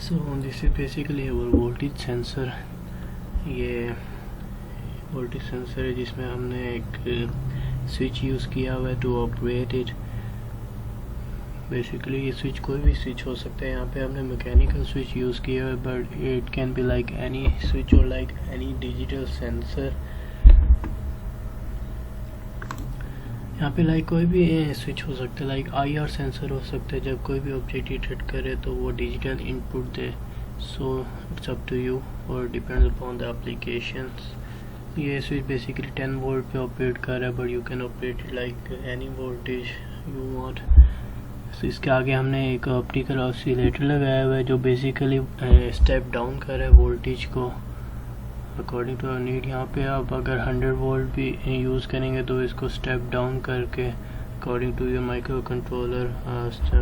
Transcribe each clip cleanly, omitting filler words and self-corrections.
So this is basically our voltage sensor. ये voltage sensor है जिसमें हमने एक स्विच यूज़ किया हुआ है टू ऑपरेट इट। बेसिकली ये स्विच कोई भी स्विच हो सकता है। यहाँ पे हमने मैकेनिकल स्विच यूज़ किया है, but it can be like any switch और लाइक एनी डिजिटल सेंसर। यहाँ पे लाइक कोई भी स्विच हो सकता है, लाइक IR सेंसर हो सकता है। जब कोई भी ऑब्जेक्ट डिटेक्ट करे तो वो डिजिटल इनपुट दे। So it's up to you और डिपेंड्स अपॉन द एप्लीकेशंस। ये स्विच बेसिकली 10 वोल्ट पे ऑपरेट कर रहा है, but you can operate it like any voltage you want. तो इसके आगे हमने एक ऑप्टिकल ऑसिलेटर लगाया हुआ है जो बेसिकली स्टेप डाउन कर रहा है वोल्टेज को अकॉर्डिंग टू नीड। यहाँ पे आप अगर 100 वोल्ट भी यूज़ करेंगे तो इसको स्टेप डाउन करके according to your microcontroller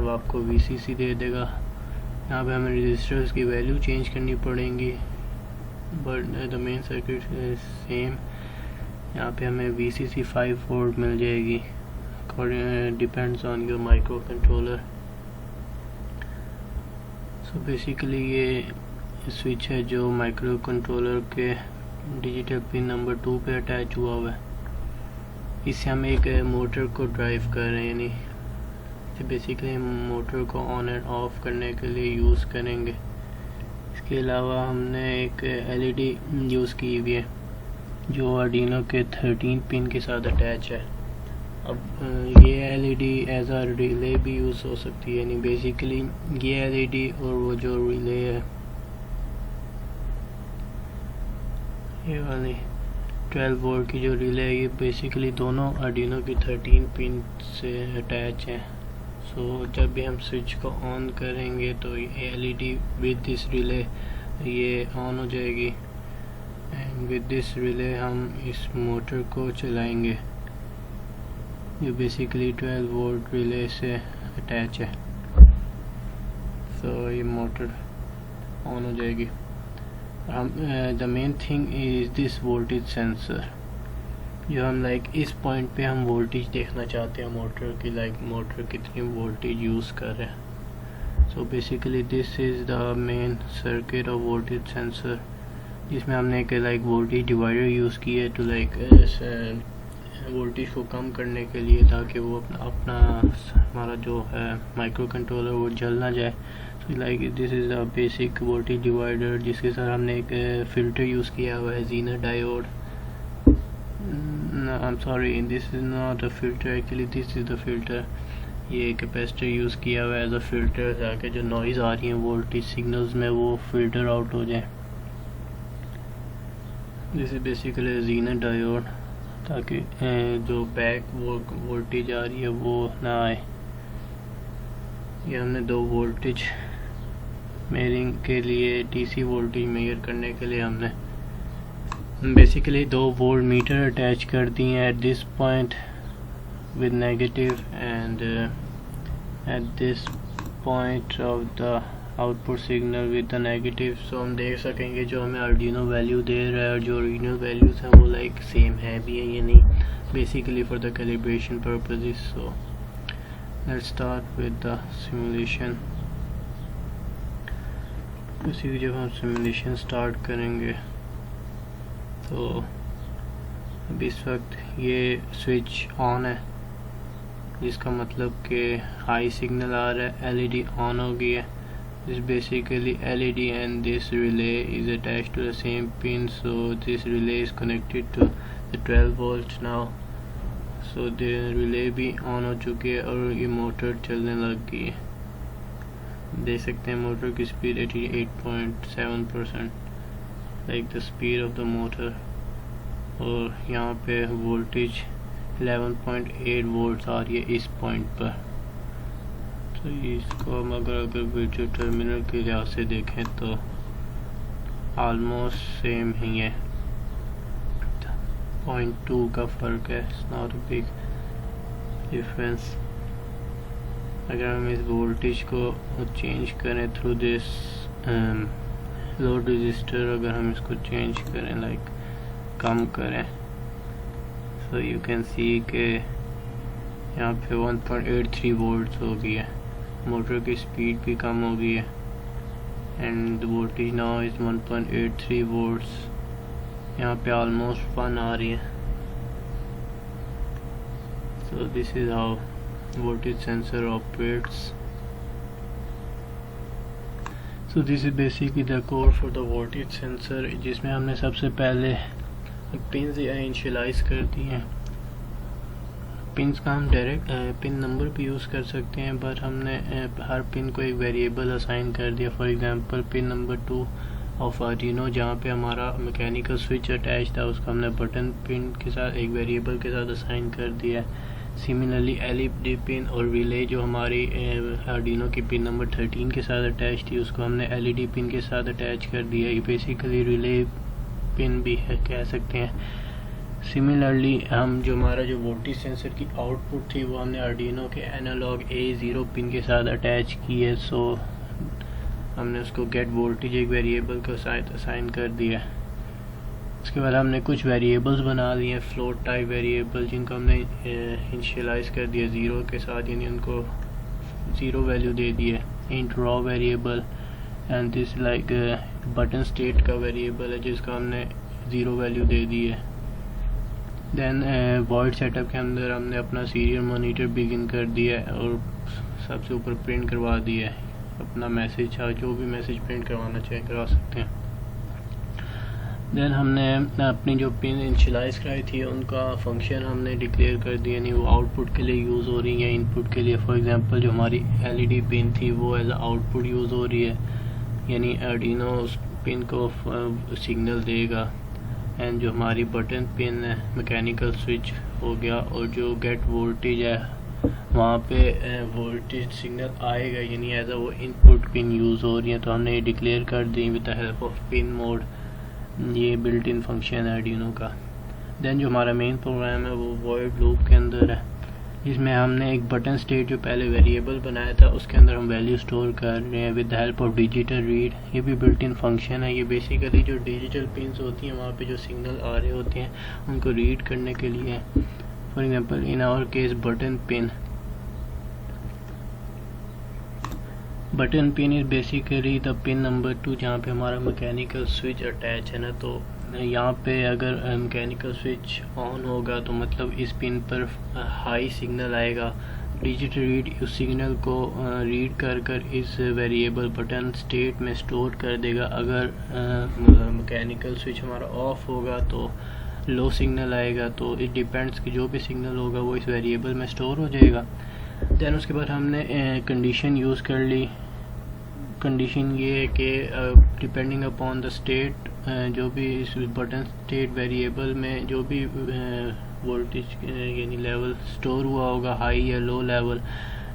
आपको VCC दे देगा। यहाँ पे हमें रजिस्टर्स की वैल्यू चेंज करनी पड़ेंगी, but the main circuit is same. यहाँ पे हमें VCC 5 वोल्ट मिल जाएगी, according depends on your micro controller. So basically ये स्विच है जो माइक्रो कंट्रोलर के डिजिटल पिन नंबर 2 पे अटैच हुआ हुआ है। इससे हम एक मोटर को ड्राइव कर रहे हैं, यानी बेसिकली मोटर को ऑन एंड ऑफ करने के लिए यूज़ करेंगे। इसके अलावा हमने एक LED यूज़ की हुई है जो आर्डिनो के 13 पिन के साथ अटैच है। अब ये LED एज आ रिले भी यूज़ हो सकती है, यानी बेसिकली ये LED और वो जो रिले है ये वाली 12 वोल्ट की जो रिले है, ये बेसिकली दोनों आर्डिनो की 13 पिन से अटैच है। सो जब भी हम स्विच को ऑन करेंगे तो ये LED विद दिस रिले ये ऑन हो जाएगी, एंड विद दिस रिले हम इस मोटर को चलाएंगे। ये बेसिकली 12 वोल्ट रिले से अटैच है। सो ये मोटर ऑन हो जाएगी। हम the main thing is this voltage sensor, जो हम लाइक इस पॉइंट पे हम वोल्टेज देखना चाहते हैं मोटर की, लाइक मोटर कितनी वोल्टेज यूज़ कर रहे हैं। सो basically this is the main circuit of voltage sensor, जिसमें हमने एक लाइक वोल्टेज डिवाइडर यूज़ किया है टू लाइक वोल्टेज को कम करने के लिए, ताकि वो अपना हमारा जो है माइक्रो कंट्रोलर वो जल ना जाए। So like this is a basic voltage divider, जिसके साथ हमने एक फ़िल्टर यूज़ किया हुआ है, zener diode. I am sorry, this is not a filter, actually this is the filter. ये कैपेसिटर यूज़ किया हुआ है एज अ फ़िल्टर, ताकि जो नॉइज़ आ रही है वोल्टेज सिग्नल्स में वो फ़िल्टर आउट हो जाए। दिस इज़ बेसिकली ज़ीनर डायोड, ताकि जो बैक वोल्टेज आ रही है वो ना आए। ये हमने 2 वोल्टेज मेयरिंग के लिए, DC वोल्टेज मेजर करने के लिए हमने बेसिकली 2 वोल्ट मीटर अटैच कर दिए हैं at this point with negative, and at this point of the output signal with the negative. So हम देख सकेंगे जो हमें आर्डिनो वैल्यू दे रहा है और जो ओरिजिनल वैल्यूज हैं वो लाइक सेम है भी है या नहीं, basically for the calibration purposes. So let's start with the simulation. इसी जब हम सिमुलेशन स्टार्ट करेंगे तो अब इस वक्त ये स्विच ऑन है, जिसका मतलब कि हाई सिग्नल आ रहा है, LED ऑन हो गई है। This basically LED and this relay is attached to the same pin, so this relay is connected to the 12 volts now. So the relay भी ऑन हो चुकी है और ये मोटर चलने लग गई है। देख सकते हैं मोटर की speed 88.7%, like the speed of the motor. और यहाँ पे वोल्टेज 11.8 वोल्ट आ रही है इस पॉइंट पर। तो इसको हम अगर वीडियो टर्मिनल के लिहाज से देखें तो ऑलमोस्ट सेम ही है, 0.2 का फ़र्क है, नॉट अ बिग डिफरेंस। अगर हम इस वोल्टेज को चेंज करें थ्रू दिस लोड रजिस्टर, अगर हम इसको चेंज करें लाइक कम करें, सो यू कैन सी के यहाँ पे 1.83 वोल्ट हो गई है, मोटर की स्पीड भी कम हो गई है। And the voltage now is 1.83 volts. यहाँ पे ऑलमोस्ट 1 आ रही है। So this is how voltage sensor operates. So this is basically the code for the voltage sensor, जिसमें हमने सबसे पहले पिन इनिशियलाइज कर दी हैं। पिन्स का हम डायरेक्ट पिन नंबर भी यूज़ कर सकते हैं, बट हमने हर पिन को एक वेरिएबल असाइन कर दिया। For example pin number 2 of Arduino, जहाँ पे हमारा मैकेनिकल स्विच अटैच था, उसको हमने बटन पिन के साथ एक वेरिएबल के साथ असाइन कर दिया। सिमिलरली एलईडी पिन और रिले जो हमारी आर्डिनो की पिन नंबर 13 के साथ अटैच थी, उसको हमने एलईडी पिन के साथ अटैच कर दिया। ये बेसिकली रिले पिन भी है कह सकते हैं। सिमिलरली हम जो हमारा जो वोल्टेज सेंसर की आउटपुट थी वो हमने आर्डिनो के एनालॉग A0 पिन के साथ अटैच की है। सो हमने उसको गेट वोल्टेज एक वेरिएबल के साथ असाइन कर दिया। उसके बाद हमने कुछ वेरिएबल्स बना लिए, फ्लोट टाइप वेरिएबल, जिनको हमने इनिशियलाइज कर दिया 0 के साथ, यानी उनको 0 वैल्यू दे दी है। Int raw variable and this like button state का वेरिएबल है जिसका हमने 0 वैल्यू दे दी है। देन वॉइड सेटअप के अंदर हमने अपना सीरियल मॉनिटर बिगिन कर दिया है और सबसे ऊपर प्रिंट करवा दिया है अपना मैसेज। जो भी मैसेज प्रिंट करवाना चाहे करा सकते हैं। देन हमने अपनी जो पिन इनिशियलाइज कराई थी उनका फंक्शन हमने डिक्लेयर कर दिया, यानी वो आउटपुट के लिए यूज़ हो रही है इनपुट के लिए। फॉर एग्जांपल जो हमारी एलईडी पिन थी वो एज आउटपुट यूज़ हो रही है, यानी आर्डिनो उस पिन को सिग्नल देगा। एंड जो हमारी बटन पिन है मैकेनिकल स्विच हो गया, और जो गेट वोल्टेज है वहाँ पे वोल्टेज सिग्नल आएगा, यानी एज वो इनपुट पिन यूज़ हो रही है। तो हमने ये डिक्लेयर कर दी with the help of pin mode. ये बिल्ट इन फंक्शन है आर्डिनो का। देन जो हमारा मेन प्रोग्राम है वो वॉइड लूप के अंदर है, जिसमें हमने एक बटन स्टेट जो पहले वेरिएबल बनाया था उसके अंदर हम वैल्यू स्टोर कर रहे हैं with the help of digital read. ये भी बिल्ट इन फंक्शन है। ये बेसिकली जो डिजिटल पिन्स होती हैं वहाँ पे जो सिग्नल आ रहे होते हैं उनको रीड करने के लिए। For example in our case button pin is basically the pin number 2 जहाँ पे हमारा मैकेनिकल स्विच अटैच है ना। तो यहाँ पे अगर मैकेनिकल स्विच ऑन होगा तो मतलब इस पिन पर हाई सिग्नल आएगा। डिजिटल रीड उस सिग्नल को रीड कर इस वेरिएबल बटन स्टेट में स्टोर कर देगा। अगर मैकेनिकल स्विच हमारा ऑफ होगा तो लो सिग्नल आएगा। तो इट डिपेंड्स कि जो भी सिग्नल होगा वो इस वेरिएबल में स्टोर हो जाएगा। देन उसके बाद हमने कंडीशन यूज़ कर ली। कंडीशन ये है कि डिपेंडिंग अपॉन द स्टेट, जो भी इस बटन स्टेट वेरिएबल में जो भी वोल्टेज यानी लेवल स्टोर हुआ होगा, हाई या low level,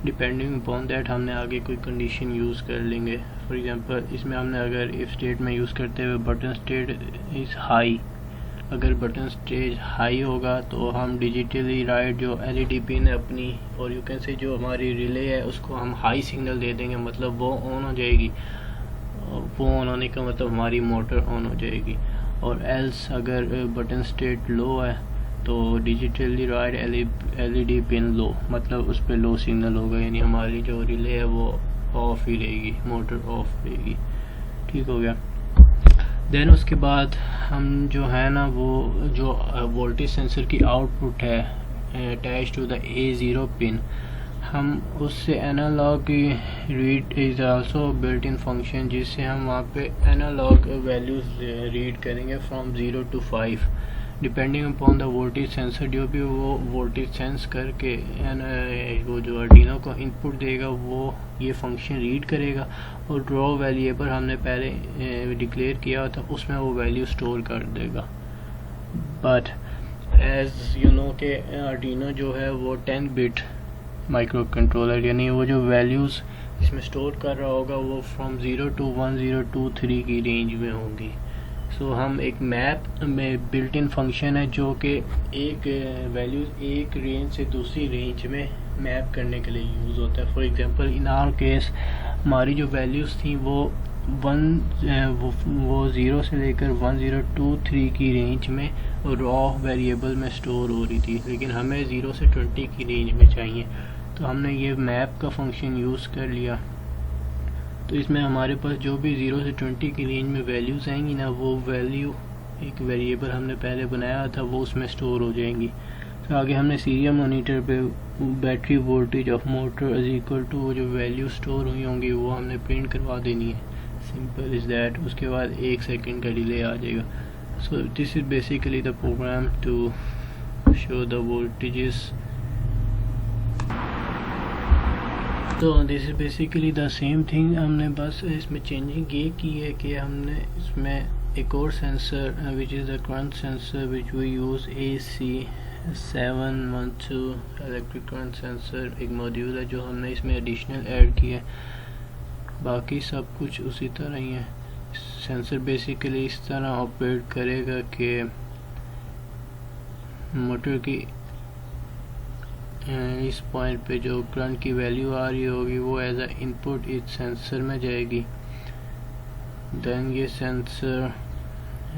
depending upon that हमने आगे कोई कंडीशन यूज़ कर लेंगे। फॉर एग्जांपल इसमें हमने अगर इफ स्टेट में यूज़ करते हुए बटन स्टेट इज़ हाई, अगर बटन स्टेज हाई होगा तो हम डिजिटली राइट जो एलईडी पिन है अपनी, और यू कैन से जो हमारी रिले है उसको हम हाई सिग्नल दे देंगे, मतलब वो ऑन हो जाएगी। वो ऑन होने का मतलब हमारी मोटर ऑन हो जाएगी। और एल्स अगर बटन स्टेट लो है तो digitally right LED pin low, मतलब उस पर लो सिग्नल होगा, यानी हमारी जो रिले है वो ऑफ ही रहेगी, मोटर ऑफ रहेगी। ठीक हो गया। देन उसके बाद हम जो है ना वो जो वोल्टेज सेंसर की आउटपुट है attach to the A0 pin, हम उससे analog read is also built in function, जिससे हम वहाँ पे एनालॉग वैल्यूज रीड करेंगे from 0 to 5 depending upon the voltage sensor. जो भी वो वोल्टेज सेंस करके वो जो आर्डिनो को इनपुट देगा वो ये फंक्शन रीड करेगा, और ड्रॉ वेरिएबल हमने पहले डिक्लेयर किया था उसमें वो वैल्यू स्टोर कर देगा। बट एज यू नो के आर्डिनो जो है वो 10 बिट माइक्रो कंट्रोलर, यानी वो जो वैल्यूज़ इसमें स्टोर कर रहा होगा वो फ्रॉम 0 to 1023 की रेंज में होंगी। सो हम एक मैप में बिल्ट इन फंक्शन है जो कि एक वैल्यूज एक रेंज से दूसरी रेंज में मैप करने के लिए यूज़ होता है। For example in our case हमारी जो वैल्यूज़ थी वो 0 से लेकर 1023 की रेंज में रॉ वेरिएबल में स्टोर हो रही थी, लेकिन हमें 0 से 20 की रेंज में चाहिए। तो हमने ये मैप का फंक्शन यूज़ कर लिया। तो इसमें हमारे पास जो भी 0 से 20 की रेंज में वैल्यूज़ आएंगी ना, वो वैल्यू एक वेरिएबल हमने पहले बनाया था वो उसमें स्टोर हो जाएंगी। तो आगे हमने सीरियल मॉनिटर पे battery voltage of motor is equal to वो जो वैल्यू स्टोर हुई होंगी वो हमने प्रिंट करवा देनी है, सिंपल इज़ दैट। उसके बाद 1 सेकंड का डिले आ जाएगा। So this is basically the program to show the voltages. तो this is basically the same thing. हमने बस इसमें चेंजिंग ये की है कि हमने इसमें एक और sensor which is the current sensor which we use AC712 electric current sensor, एक मॉड्यूल है जो हमने इसमें एडिशनल ऐड किया है। बाकी सब कुछ उसी तरह ही है। सेंसर बेसिकली इस तरह ऑपरेट करेगा कि मोटर की इस पॉइंट पे जो करंट की वैल्यू आ रही होगी वो एज अ इनपुट इस सेंसर में जाएगी। देन ये सेंसर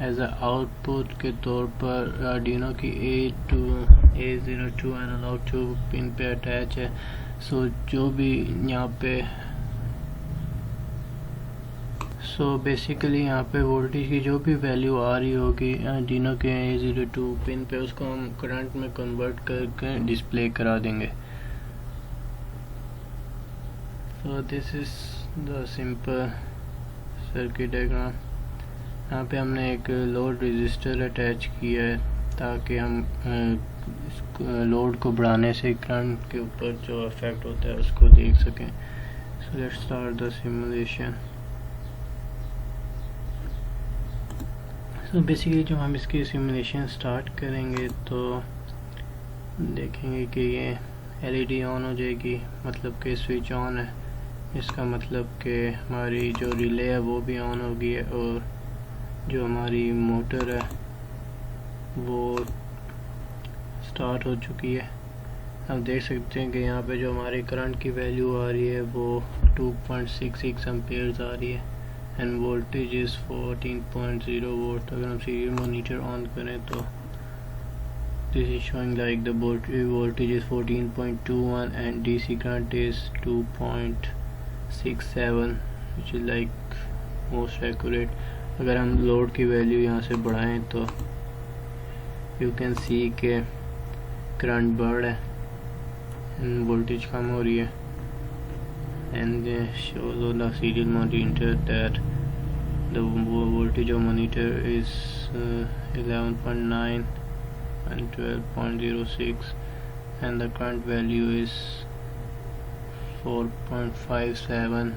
एज अ आउटपुट के तौर पर आर्डिनो की A02 एनालॉग 2 पिन पे अटैच है। सो जो भी यहाँ पे बेसिकली यहाँ पे वोल्टेज की जो भी वैल्यू आ रही होगी आर्डिनो के A02 पिन पे, उसको हम करंट में कन्वर्ट करके डिस्प्ले करा देंगे। So this is the simple circuit diagram. यहाँ पे हमने एक लोड रजिस्टर अटैच किया है ताकि हम लोड को बढ़ाने से करंट के ऊपर जो इफेक्ट होता है उसको देख सकें। So let's start the simulation. तो बेसिकली जब हम इसकी सिमुलेशन स्टार्ट करेंगे तो देखेंगे कि ये एलईडी ऑन हो जाएगी, मतलब कि स्विच ऑन है। इसका मतलब कि हमारी जो रिले है वो भी ऑन हो गई है और जो हमारी मोटर है वो स्टार्ट हो चुकी है। हम देख सकते हैं कि यहाँ पे जो हमारी करंट की वैल्यू आ रही है वो 2.66 एम्पेयर्स आ रही है एंड वोल्टेज इज़ 14.0 वोल्ट। अगर हम सीरियल मॉनिटर ऑन करें तो this is showing like the voltage is 14.21 and DC current is 2.67 which is like most accurate। अगर हम लोड की वैल्यू यहाँ से बढ़ाएं तो यू कैन सी के करंट बढ़ है एंड वोल्टेज कम हो रही है। And shows on the serial monitor that the voltage of monitor is 11.9 and 12.06 and the current value is 4.57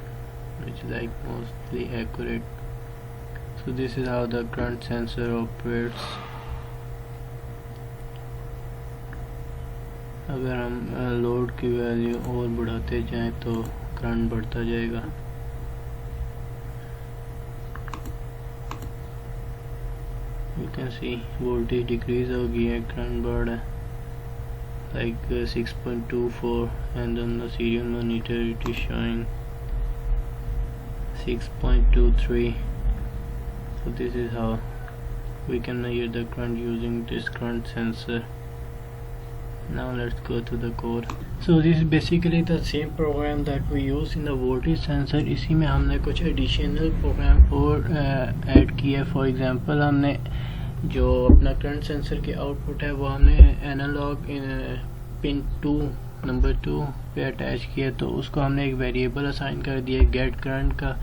which is like mostly accurate. So this is how the current sensor operates. अगर हम load की value और बढ़ाते जाएं तो current बढ़ता जाएगा। You can see voltage decrease हो गई है, करंट बढ़ है like 6.24 and on the serial monitor it is showing 6.23. So this is how we can measure the current using this current sensor. Now let's go to the code. So this is basically the same program that we use in the voltage sensor. इसी में हमने कुछ additional program और add किया। For example हमने जो अपना current sensor के आउटपुट है वो हमने एनालॉग पिन 2 नंबर 2 पे अटैच किया, तो उसको हमने एक वेरिएबल असाइन कर दिया गेट करंट का।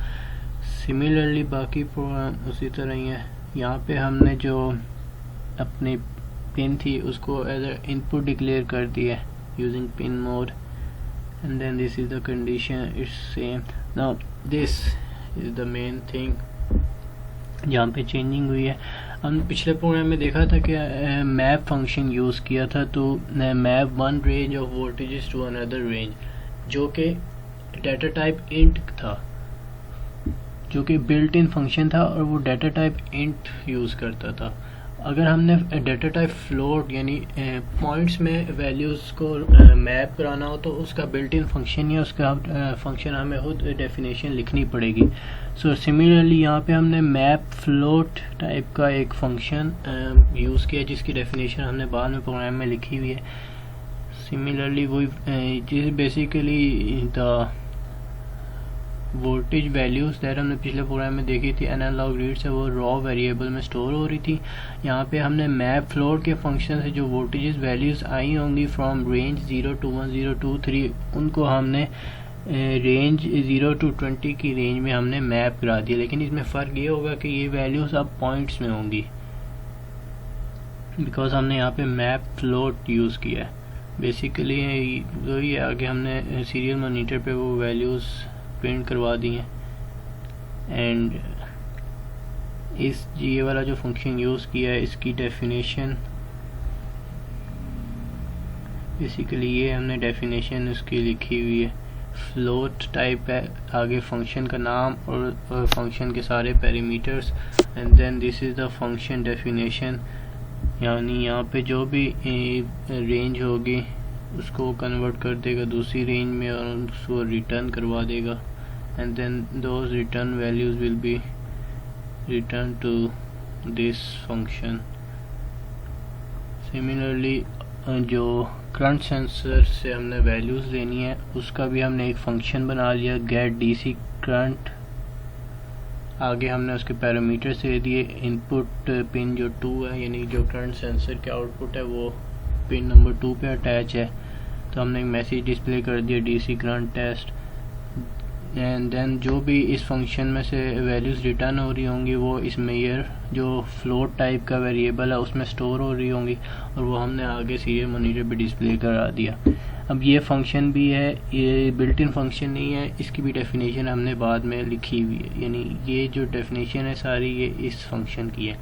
सिमिलरली बाकी प्रोग्राम उसी तरह ही है। यहाँ पे हमने जो अपनी पिन थी उसको एज अ इनपुट डिक्लेयर कर दिया using pin mode and then this is the condition it's same. Now this is the main thing जहाँ पे चेंजिंग हुई है। हम पिछले प्रोग्राम में देखा था कि मैप फंक्शन यूज़ किया था, तो map one range of voltages to another range, जो कि डाटा टाइप इंट था, जो कि बिल्ट इन फंक्शन था और वो डाटा टाइप इंट यूज़ करता था। अगर हमने डाटा टाइप फ्लोट यानी पॉइंट्स में वैल्यूज़ को मैप कराना हो तो उसका बिल्ट इन फंक्शन या उसका फंक्शन हमें खुद डेफिनेशन लिखनी पड़ेगी। सो सिमिलरली यहाँ पे हमने मैप फ्लोट टाइप का एक फंक्शन यूज़ किया जिसकी डेफिनेशन हमने बाद में प्रोग्राम में लिखी हुई है। सिमिलरली वही basically the voltage values that हमने पिछले प्रोग्राम में देखी थी एनालॉग रीड्स है वो रॉ वेरिएबल में स्टोर हो रही थी। यहाँ पे हमने मैप फ्लोट के फंक्शन से जो वोल्टेज वैल्यूज आई होंगी फ्रॉम रेंज 0 to 1, 0 to 3 उनको हमने रेंज 0 to 20 की रेंज में हमने मैप करा दिया। लेकिन इसमें फ़र्क ये होगा कि ये वैल्यूज अब पॉइंट्स में होंगी बिकॉज हमने यहाँ पे मैप फ्लोट यूज़ किया है। बेसिकली वही आगे हमने सीरियल मॉनिटर पे वो वैल्यूज़ प्रिंट करवा दी हैं एंड इस ये वाला जो फंक्शन यूज़ किया है इसकी डेफिनेशन बेसिकली ये हमने डेफिनेशन उसकी लिखी हुई है। फ्लोट टाइप है, आगे फंक्शन का नाम और फंक्शन के सारे parameters and then this is the function definition, यानी यहाँ पे जो भी रेंज होगी उसको कन्वर्ट कर देगा दूसरी रेंज में और उसको रिटर्न करवा देगा and then those return values will be return to this function. Similarly जो करंट सेंसर से हमने वैल्यूज लेनी है उसका भी हमने एक फंक्शन बना लिया गेट डीसी करंट। आगे हमने उसके पैरामीटर्स दे दिए, इनपुट पिन जो 2 है यानी जो करंट सेंसर के आउटपुट है वो पिन नंबर 2 पे अटैच है, तो हमने एक मैसेज डिस्प्ले कर दिया DC current test and then जो भी इस फंक्शन में से वैल्यूज़ रिटर्न हो रही होंगी वो इस मेयर जो फ्लोट टाइप का वेरिएबल है उसमें स्टोर हो रही होंगी और वो हमने आगे सीरियल मॉनिटर पे डिस्प्ले करा दिया। अब ये फंक्शन भी है, ये बिल्ट इन फंक्शन नहीं है, इसकी भी डेफिनेशन हमने बाद में लिखी हुई है, यानी ये जो डेफिनेशन है सारी ये इस फंक्शन की है।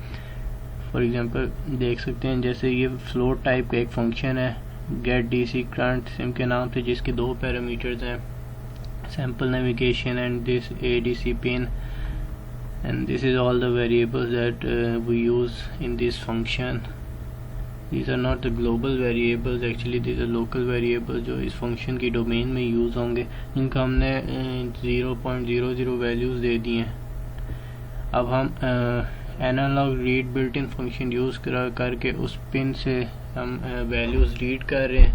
फॉर एग्जांपल देख सकते हैं जैसे ये फ्लोट टाइप का एक फंक्शन है गेट डीसी करंट सिम के नाम से जिसके 2 पैरामीटर्स हैं sample navigation and this ADC pin and this is all the variables that we use in this function. These are not the global variables, actually these are local variables जो इस function की domain में use होंगे, इनका हमने 0.00 values दे दी हैं। अब हम analog read built in function use करके उस पिन से हम वैल्यूज़ रीड कर रहे हैं।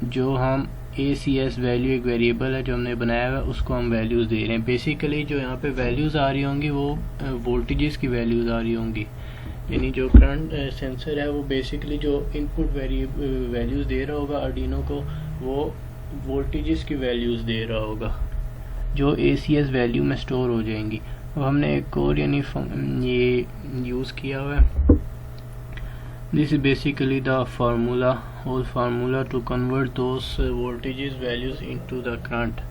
जो हम ACS वैल्यू एक वेरिएबल है जो हमने बनाया हुआ है उसको हम वैल्यूज़ दे रहे हैं। बेसिकली जो यहाँ पे वैल्यूज़ आ रही होंगी वो वोल्टेजेस की वैल्यूज़ आ रही होंगी, यानी जो करंट सेंसर है वो बेसिकली जो इनपुट वैल्यूज़ दे रहा होगा आर्डिनो को वो वोल्टेजेस की वैल्यूज़ दे रहा होगा जो ACS वैल्यू में स्टोर हो जाएंगी। अब हमने एक और यानी ये यूज़ किया हुआ है, this is basically the whole formula to convert those voltages values into the current.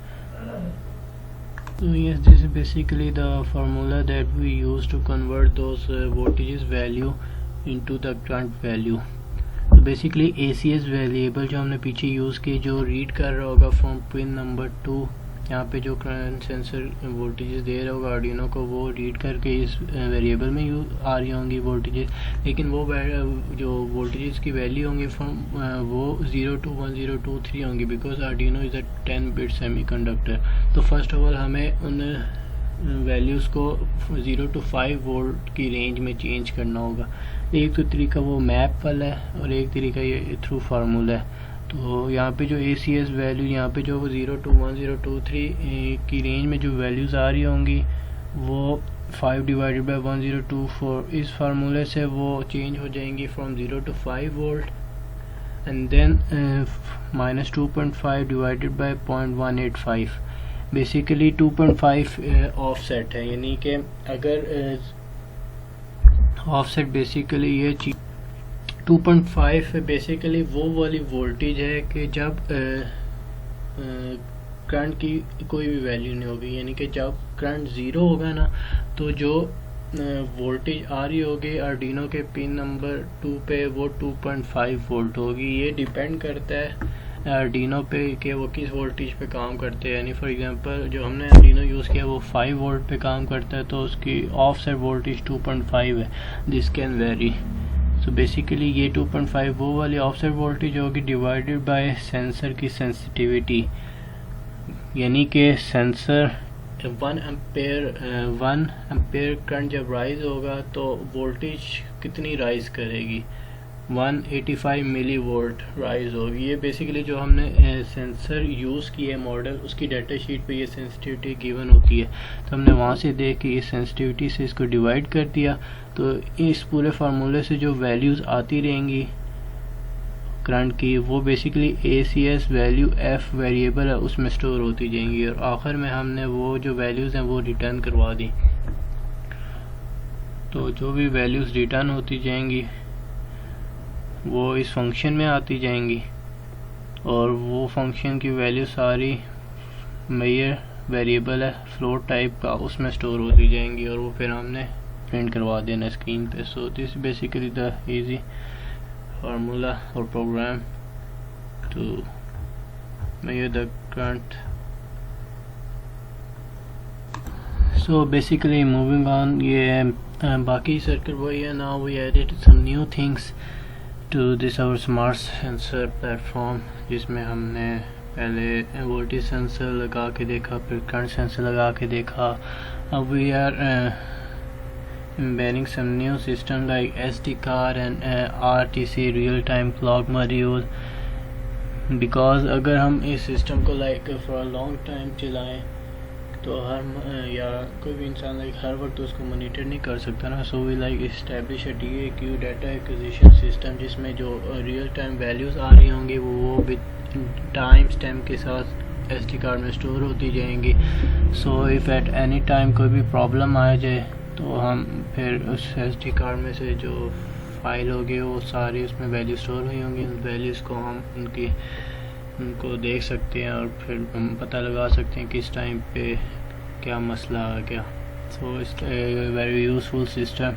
So yes, this is basically the formula that we use to convert those voltages value into the current value. So basically ACS variable जो हमने पीछे use की जो read कर रहा होगा from pin number 2, यहाँ पे जो करंट सेंसर वोल्टेजेस दे रहा होगा आर्डिनो को वो रीड करके इस वेरिएबल में आ रही होंगी वोल्टेजेस, लेकिन वो जो वोल्टेजेस की वैल्यू होंगी फ्रॉम वो 0 to 1, 0 to 3 होंगी because Arduino is a 10-bit semiconductor. तो फर्स्ट ऑफ ऑल हमें उन वैल्यूज़ को 0 to 5 वोल्ट की रेंज में चेंज करना होगा। एक तो तरीका वो मैप वाला है और एक तरीका ये थ्रू फार्मूला है। तो यहाँ पे जो ACS वैल्यू यहाँ पे जो 0 to 1, 0 to 3 की रेंज में जो वैल्यूज़ आ रही होंगी वो 5 डिवाइडेड बाई 1024 इस फार्मूले से वो चेंज हो जाएंगी from 0 to 5 volt and then -2.5 divided by 0.185। Basically 2.5 offset है, यानी कि अगर ऑफसेट बेसिकली ये 2.5 बेसिकली वो वाली वोल्टेज है कि जब करंट की कोई भी वैल्यू नहीं होगी, यानी कि जब करंट 0 होगा ना तो जो वोल्टेज आ रही होगी आर्डिनो के पिन नंबर 2 पे वो 2.5 वोल्ट होगी। ये डिपेंड करता है आर्डिनो पे कि वो किस वोल्टेज पे काम करते हैं। यानी फॉर एग्जांपल जो हमने आर्डिनो यूज़ किया वो 5 वोल्ट पे काम करता है तो उसकी ऑफसेट वोल्टेज 2.5 है, this can very. So basically ये 2.5 वो वाली ऑफसेट वोल्टेज होगी डिवाइडेड बाय सेंसर की सेंसिटिविटी, यानी कि सेंसर 1 एम्पेयर करंट जब राइज होगा तो वोल्टेज कितनी राइज करेगी, 185 मिली वोल्ट राइज होगी। ये बेसिकली जो हमने सेंसर यूज़ किया है मॉडल, उसकी डाटा शीट पे ये सेंसिटिविटी गिवन होती है, तो हमने वहाँ से देख के इस सेंसिटिविटी से इसको डिवाइड कर दिया। तो इस पूरे फार्मूले से जो वैल्यूज़ आती रहेंगी करंट की, वो basically ACS value F variable है उसमें स्टोर होती जाएंगी, और आखिर में हमने वो जो वैल्यूज़ हैं वो रिटर्न करवा दी। तो जो भी वैल्यूज़ रिटर्न होती जाएंगी वो इस फंक्शन में आती जाएंगी, और वो फंक्शन की वैल्यू सारी मेजर वेरिएबल है फ्लोट टाइप का, उसमें स्टोर होती जाएंगी, और वो फिर हमने प्रिंट करवा देना स्क्रीन पे। So this basically the easy formula और program to measure the current. So basically moving on, ये बाकी सर्किट वही है। Now we added some new things to this our smart sensor platform, जिसमें हमने पहले वोल्टेज सेंसर लगा के देखा, फिर करंट सेंसर लगा के देखा। अब we are embedding some new system like SD card and RTC real time clock module, because अगर हम इस सिस्टम को लाइक फॉर लॉन्ग टाइम चलाएं तो या कोई भी इंसान लाइक हर वक्त उसको मॉनिटर नहीं कर सकता ना। So we like establish a DAQ data acquisition system, जिसमें जो रियल टाइम वैल्यूज़ आ रही होंगी वो विद टाइम स्टैम्प के साथ SD कार्ड में स्टोर होती जाएंगी। So if at any time कोई भी प्रॉब्लम आ जाए तो हम फिर उस SD कार्ड में से जो फाइल होगी वो सारी उसमें वैल्यू स्टोर हुई होंगी, उन वैल्यूज़ को हम उनको देख सकते हैं और फिर हम पता लगा सकते हैं किस टाइम पे क्या मसला आ गया। So it's very useful system.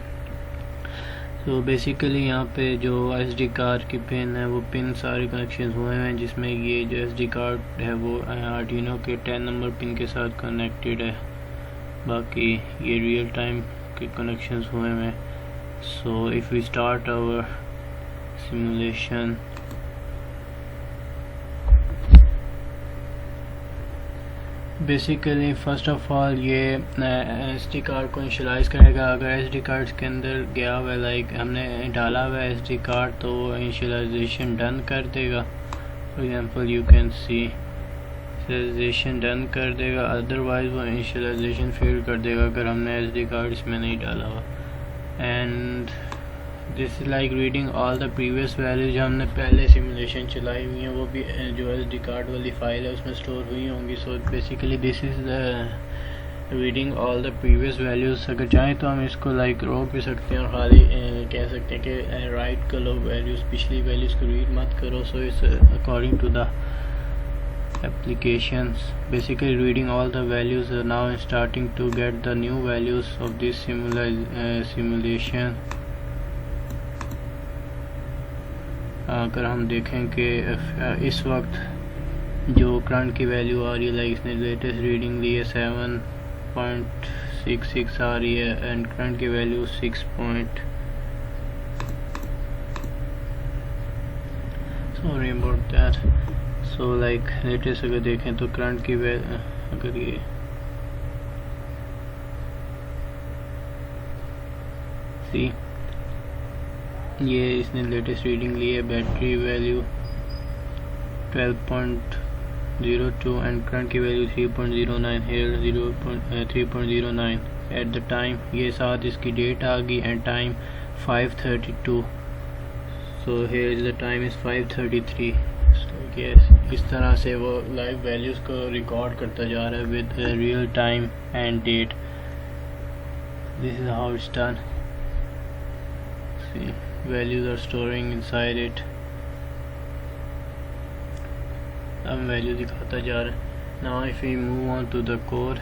So basically यहाँ पे जो SD कार्ड की पिन है वो पिन सारे कनेक्शन हुए हैं, जिसमें ये जो SD कार्ड है वो आर्डिनो के 10 नंबर पिन के साथ कनेक्टेड है, बाकी ये रियल टाइम के कनेक्शंस हुए हैं। So if we start our simulation, basically first of all ये SD कार्ड को इनिशियलाइज़ करेगा। अगर SD कार्ड के अंदर गया हुआ लाइक हमने डाला हुआ SD कार्ड तो वो इनिशियलाइजेशन डन कर देगा। For example you can see initialization done कर देगा, अदरवाइज वो इनिशियलाइजेशन फेल कर देगा अगर हमने SD कार्ड इसमें नहीं डाला हुआ। And this is like reading all the previous values, जो हमने पहले सिमुलेशन चलाई हुई हैं वो भी जो SD कार्ड वाली फाइल है उसमें स्टोर हुई होंगी। सो basically this is the reading all the previous values. अगर चाहें तो हम इसको लाइक रोक भी सकते हैं और खाली कह सकते हैं कि राइट कर लो वैल्यूज़, पिछली वैल्यूज़ को रीड मत करो। So it's according to the applications, basically reading all the values are now starting to get the new values of this simulation। अगर हम देखें कि इस वक्त जो करंट की वैल्यू आ रही है, लाइक इसने लेटेस्ट रीडिंग ली है 7.66 आ रही है, एंड करंट की value 6. Sorry about that। So like latest अगर देखें तो करंट की अगर ये इसने लेटेस्ट रीडिंग ली है, बैटरी वैल्यू 12.02 एंड करंट की वैल्यू 3.09 है, 3.09 एट द टाइम। ये साथ इसकी डेट आ गई and time 5:32। So here is the time is 5:33। इस तरह से वो लाइव वैल्यूज़ को रिकॉर्ड करता जा रहा है with real time and date. This is how it's done. See values are storing inside it. अब वैल्यू दिखाता जा रहा है। Now if we move on to the core,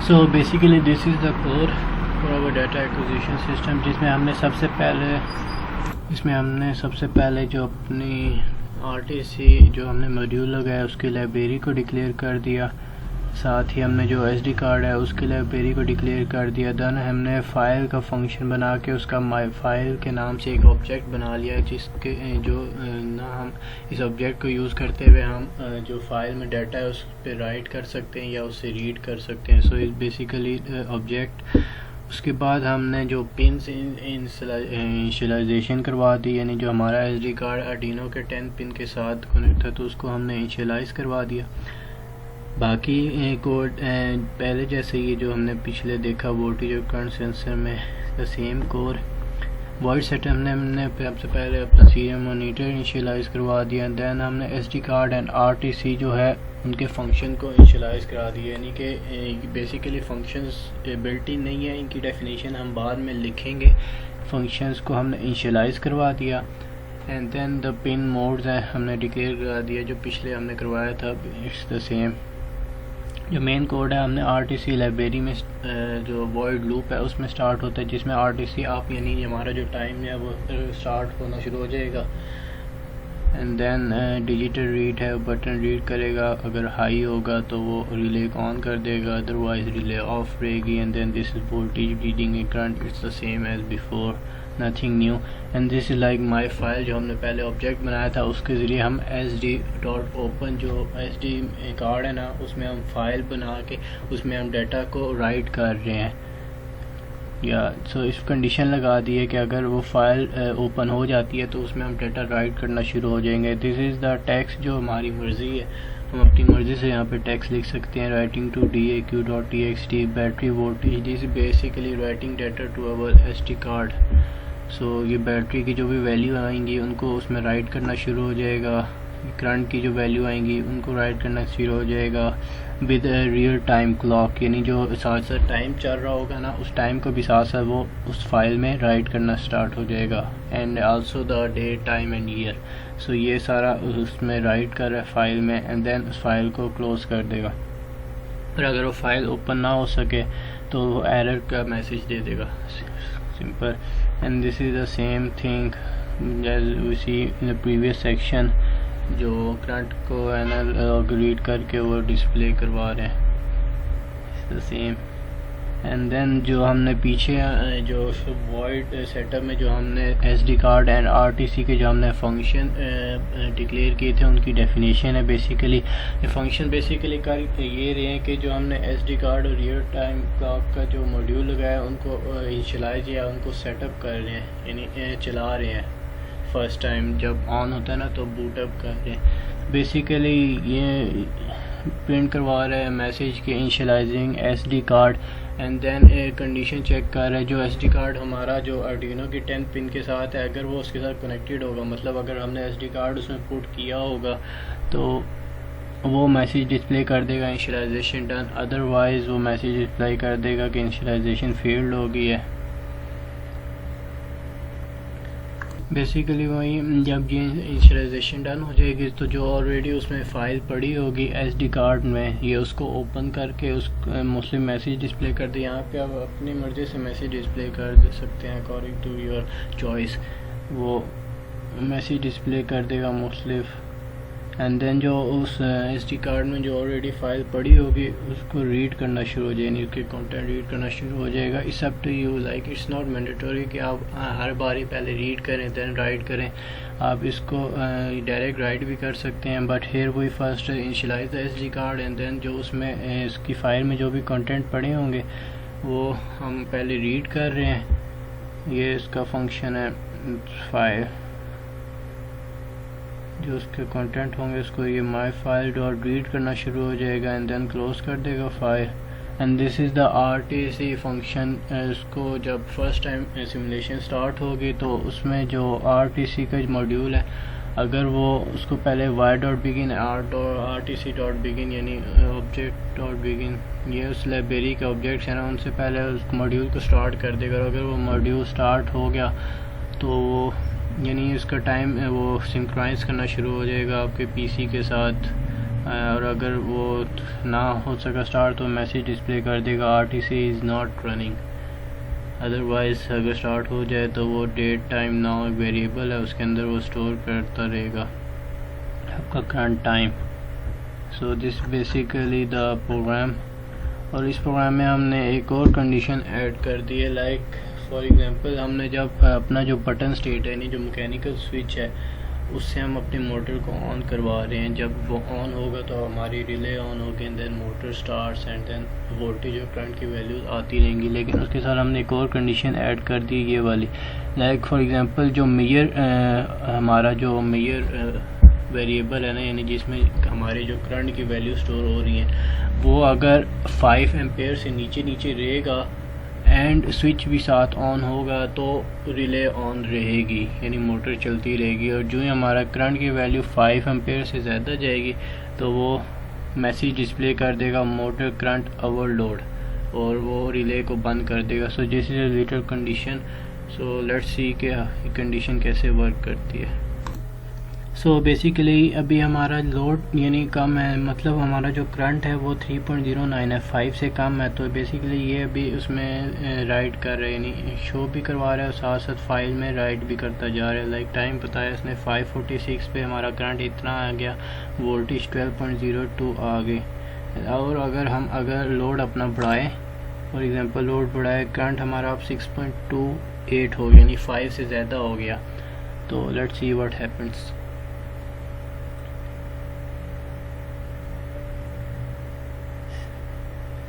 so basically this is the core for our data acquisition system, जिसमें हमने सबसे पहले जो अपनी RTC जो हमने मॉड्यूल लगाया उसकी लाइब्रेरी को डिक्लेयर कर दिया, साथ ही हमने जो SD कार्ड है उसकी लाइब्रेरी को डिक्लेयर कर दिया। देन हमने फ़ाइल का फंक्शन बना के उसका माई फाइल के नाम से एक ऑब्जेक्ट बना लिया, जिसके जो ना हम इस ऑब्जेक्ट को यूज़ करते हुए हम जो फाइल में डाटा है उस पर राइट कर सकते हैं या उससे रीड कर सकते हैं। सो इस बेसिकली ऑब्जेक्ट उसके बाद हमने जो पिन इनिशियलाइजेशन करवा दी, यानी जो हमारा SD कार्ड आर्डिनो के 10 पिन के साथ कनेक्ट था तो उसको हमने इनिशियलाइज करवा दिया। बाकी कोड पहले जैसे ये जो हमने पिछले देखा वोल्टेज और करंट सेंसर में the same core void setup हमने सबसे पहले अपना सीरियल मॉनिटर इनिशियलाइज करवा दिया। दैन हमने SD कार्ड एंड RTC जो है उनके फंक्शन को इनिशियलाइज करा दिया, यानी कि बेसिकली फंक्शंस बिल्ट इन नहीं है, इनकी डेफिनेशन हम बाद में लिखेंगे। फंक्शंस को हमने इनिशियलाइज करवा दिया and then the pin modes है हमने डिक्लेयर करा दिया जो पिछले हमने करवाया था, इट्स द सेम। जो मेन कोड है हमने RTC लाइब्रेरी में जो वॉइड लूप है उसमें स्टार्ट होता है, जिसमें RTC आप यानी हमारा जो टाइम है वो स्टार्ट होना शुरू हो जाएगा। एंड देन डिजिटल रीड है, बटन रीड करेगा, अगर हाई होगा तो वो रिले को ऑन कर देगा, अदरवाइज रिले ऑफ रहेगी। And then this is voltage reading a current, it's the same as before, nothing new. And this is like my file जो हमने पहले ऑब्जेक्ट बनाया था, उसके ज़रिए हम SD.open जो SD कार्ड है ना उसमें हम फाइल बना के उसमें हम डाटा को राइट कर रहे हैं, या सो इस कंडीशन लगा दी है कि अगर वो फाइल ओपन हो जाती है तो उसमें हम डाटा राइट करना शुरू हो जाएंगे। दिस इज़ द टेक्स्ट जो हमारी मर्ज़ी है, हम अपनी मर्ज़ी से यहाँ पे टेक्स्ट लिख सकते हैं। Writing to DAQ.txt battery voltage, this basically writing data to our SD card. So ये बैटरी की जो भी वैल्यू आएंगी उनको उसमें राइट करना शुरू हो जाएगा, करंट की जो वैल्यू आएंगी उनको राइट करना शुरू हो जाएगा विद रियल टाइम क्लॉक, यानी जो साथ साथ टाइम चल रहा होगा ना उस टाइम को भी साथ साथ वो उस फाइल में राइट करना स्टार्ट हो जाएगा। And also the day time and year, so ये सारा उसमें राइट कर रहा है फाइल में, एंड देन उस फाइल को क्लोज कर देगा। और अगर वो फाइल ओपन ना हो सके तो वो एरर का मैसेज दे देगा, simple. And this is the same thing as we see in the previous section, जो करंट को एनालॉग रीड करके वो डिस्प्ले करवा रहे हैं, द सेम। एंड देन जो हमने पीछे जो वॉइड सेटअप में जो हमने SD कार्ड एंड RTC के जो हमने फंक्शन डिक्लेयर किए थे उनकी डेफिनेशन है बेसिकली। ये फंक्शन बेसिकली कर ये रहे हैं कि जो हमने SD कार्ड और रियल टाइम क्लॉक का जो मॉड्यूल लगाया उनको इनिशियलाइज या उनको सेटअप कर रहे हैं, यानी चला रहे हैं। फर्स्ट टाइम जब ऑन होता है ना तो बूटअप कर रहे हैं। बेसिकली ये प्रिंट करवा रहा है मैसेज के initializing SD card, and then condition check कर रहा है जो SD कार्ड हमारा जो आर्डिनो की 10 पिन के साथ है, अगर वो उसके साथ कनेक्टेड होगा, मतलब अगर हमने SD कार्ड उसमें पुट किया होगा तो वो मैसेज डिस्प्ले कर देगा इनिशियलाइजेशन डन, अदरवाइज वो मैसेज डिस्प्ले कर देगा कि इनिशियलाइजेशन फेल्ड हो गई है। बेसिकली वही जब ये इनिशियलाइजेशन डन हो जाएगी तो जो ऑलरेडी उसमें फ़ाइल पड़ी होगी SD कार्ड में, ये उसको ओपन करके उस मुस्लिम मैसेज डिस्प्ले कर दे। यहाँ पे आप अपनी मर्ज़ी से मैसेज डिस्प्ले कर दे सकते हैं अकॉर्डिंग टू योर चॉइस, वो मैसेज डिस्प्ले कर देगा मुस्लिफ। एंड देन जो उस SD कार्ड में जो ऑलरेडी फाइल पड़ी होगी उसको रीड करना शुरू हो जाएगी, उसके कंटेंट रीड करना शुरू हो जाएगा। It's up to you, like it's not mandatory कि आप हर बारी पहले रीड करें देन राइट करें, आप इसको डायरेक्ट राइट भी कर सकते हैं। But here we first initialize the SD card and then जो उसमें इसकी फ़ाइल में जो भी कंटेंट पड़े होंगे वो हम पहले रीड कर रहे हैं। ये इसका फंक्शन है फाइल, जो उसके कंटेंट होंगे उसको ये माई फाइल डॉट रीड करना शुरू हो जाएगा एंड देन क्लोज कर देगा file. And this is the RTC function. इसको जब फर्स्ट टाइम सिमुलेशन स्टार्ट होगी तो उसमें जो RTC का मॉड्यूल है, अगर वो उसको पहले y.begin RTC.begin यानी object.begin ये उस लाइब्रेरी के ऑब्जेक्ट्स हैं ना, उनसे पहले उस मॉड्यूल को स्टार्ट कर देगा। अगर वो मॉड्यूल स्टार्ट हो गया तो वो यानी इसका टाइम वो सिंक्रोनाइज करना शुरू हो जाएगा आपके PC के साथ, और अगर वो ना हो सका स्टार्ट तो मैसेज डिस्प्ले कर देगा RTC is not running. Otherwise अगर स्टार्ट हो जाए तो वो डेट टाइम नाउ एक वेरिएबल है, उसके अंदर वो स्टोर करता रहेगा आपका current time. So this basically the program. और इस प्रोग्राम में हमने एक और कंडीशन ऐड कर दी है, लाइक फॉर एग्जांपल हमने जब अपना जो बटन स्टेट है यानी जो मैकेनिकल स्विच है उससे हम अपनी मोटर को ऑन करवा रहे हैं। जब वो ऑन होगा तो हमारी रिले ऑन होगी and then motor starts and then voltage और करंट की वैल्यूज आती रहेंगी। लेकिन उसके साथ हमने एक और कंडीशन ऐड कर दी, ये वाली, लाइक फॉर एग्जांपल जो मेजर हमारा जो मेजर वेरिएबल है ना, यानी जिसमें हमारे जो करंट की वैल्यू स्टोर हो रही है, वो अगर 5 एम्पेयर से नीचे रहेगा एंड स्विच भी साथ ऑन होगा तो रिले ऑन रहेगी, यानी मोटर चलती रहेगी। और जो ही हमारा करंट की वैल्यू 5 एम्पेयर से ज़्यादा जाएगी तो वो मैसेज डिस्प्ले कर देगा मोटर करंट ओवरलोड, और वो रिले को बंद कर देगा। सो this is a little condition. So let's see कि ये कंडीशन कैसे वर्क करती है। सो बेसिकली अभी हमारा लोड यानी कम है, मतलब हमारा जो करंट है वो 3.09 है, 5 से कम है। तो बेसिकली ये अभी उसमें राइट कर रहे हैं, यानी शो भी करवा रहा है और साथ साथ फाइल में राइट भी करता जा रहा है। लाइक टाइम बताया इसने 5:46 पे हमारा करंट इतना आ गया, वोल्टेज 12.02 आ गई। और अगर लोड अपना बढ़ाए, फॉर एग्जांपल लोड बढ़ाए, करंट हमारा अब 6.28 हो गया, यानी 5 से ज़्यादा हो गया। तो लेट्स सी व्हाट हैपेंस।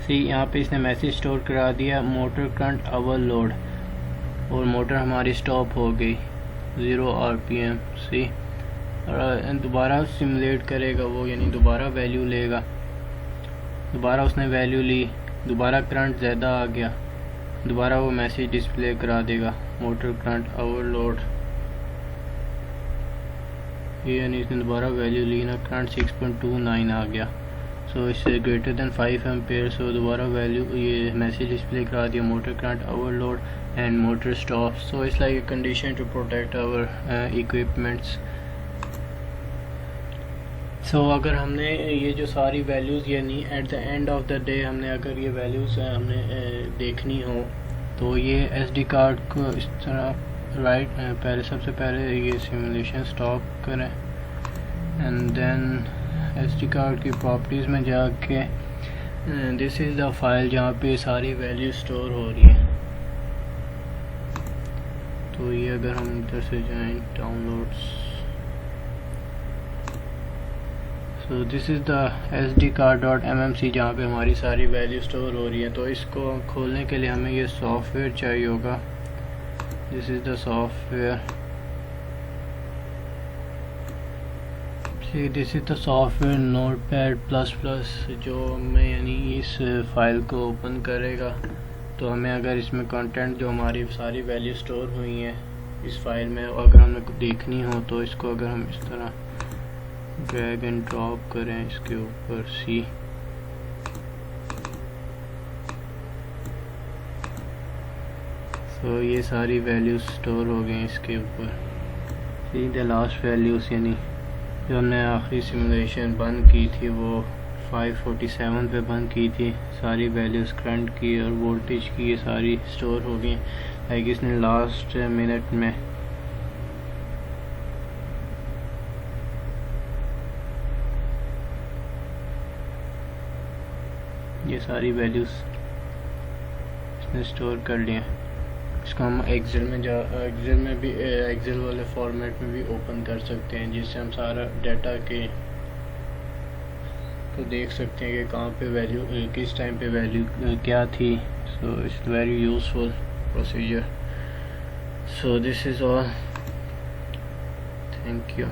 यहाँ पे इसने मैसेज स्टोर करा दिया मोटर करंट ओवरलोड, और मोटर हमारी स्टॉप हो गई 0 RPM। सी और दोबारा सिमुलेट करेगा वो, यानी दोबारा वैल्यू लेगा, दोबारा उसने वैल्यू ली, दोबारा करंट ज़्यादा आ गया, दोबारा वो मैसेज डिस्प्ले करा देगा मोटर करंट ओवरलोड, यानी इसने दोबारा वैल्यू ली ना, करंट 6.29 आ गया। सो इससे ग्रेटर देन 5 एम्पेयर। सो दोबारा वैल्यू ये मैसेज डिस्प्ले करा दिया motor current overload and motor stop. So it's like a condition to protect our equipments. सो अगर हमने ये जो सारी वैल्यूज़ यानी at the end of the day हमने अगर ये वैल्यूज़ हमने देखनी हो तो ये SD कार्ड को इस तरह पहले सबसे पहले ये सिमुलेशन स्टॉप करें एंड देन SD कार्ड की प्रॉपर्टीज़ में जाके दिस इज़ द फाइल जहाँ पे सारी वैल्यू स्टोर हो रही है। तो ये अगर हम इधर से जाएं downloads, so this is the SD card.mmc जहाँ पे हमारी सारी वैल्यू स्टोर हो रही है। तो इसको खोलने के लिए हमें ये सॉफ्टवेयर चाहिए होगा। This is the software, this is the software Notepad++, जो हमें यानी इस फाइल को ओपन करेगा तो हमें अगर इसमें कंटेंट जो हमारी सारी वैल्यू स्टोर हुई हैं इस फाइल में अगर हमें देखनी हो तो इसको अगर हम इस तरह ड्रैग एंड ड्रॉप करें इसके ऊपर सी, तो ये सारी वैल्यूज स्टोर हो गई इसके ऊपर। सी द लास्ट वैल्यूज़, यानी जो हमने आखिरी सिमुलेशन बंद की थी वो 5:47 पे बंद की थी, सारी वैल्यूज़ करंट की और वोल्टेज की ये सारी स्टोर हो गई। लाइक इसने लास्ट मिनट में ये सारी वैल्यूज़ इसने स्टोर कर लिए। इसको हम एक्सेल वाले फॉर्मेट में भी ओपन कर सकते हैं, जिससे हम सारा डाटा के तो देख सकते हैं कि कहाँ पे वैल्यू किस टाइम पे वैल्यू क्या थी। So it's very useful procedure. So this is all, thank you.